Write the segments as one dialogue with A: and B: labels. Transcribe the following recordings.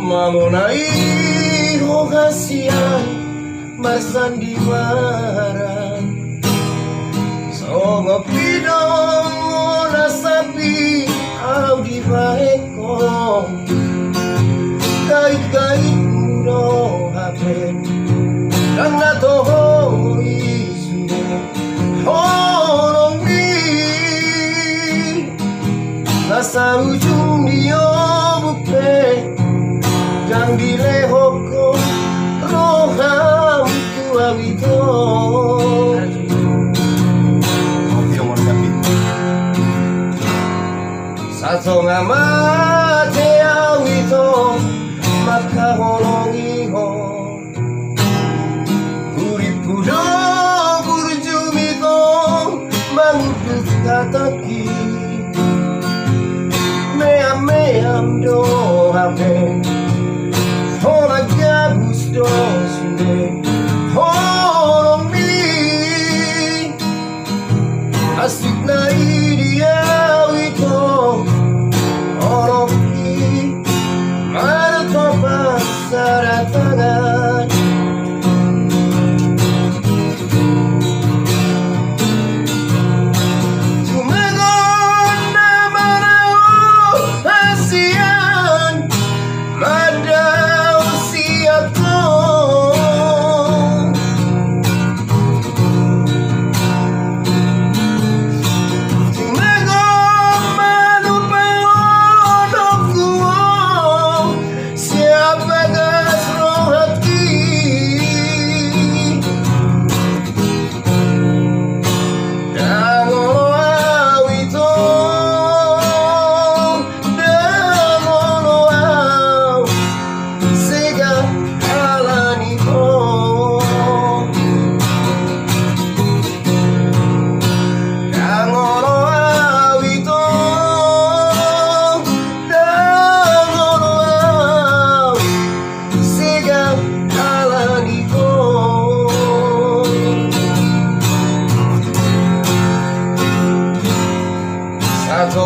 A: Mengenai hasian bersandiwara songo pidong nasabi au di baeko kait-kait mudo hapen dan natoho isude horong mi nasa ujung dio bupe yang dilehoko roham tuawito saso ngamate awito makaholongiho uripudo burjumiko manguduk kataki meam do hape hola gabus do sunde holong mi asik na idia wito oroki Martopak Sada Tangan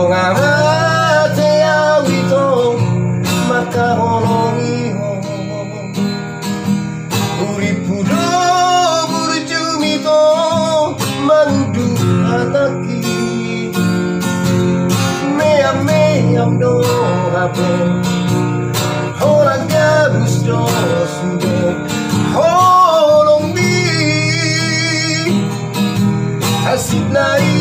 A: Ngamate awito makaholongiho uripudo burjumito mandu ataki meam do hape hola gabus do sude holong bi asik nai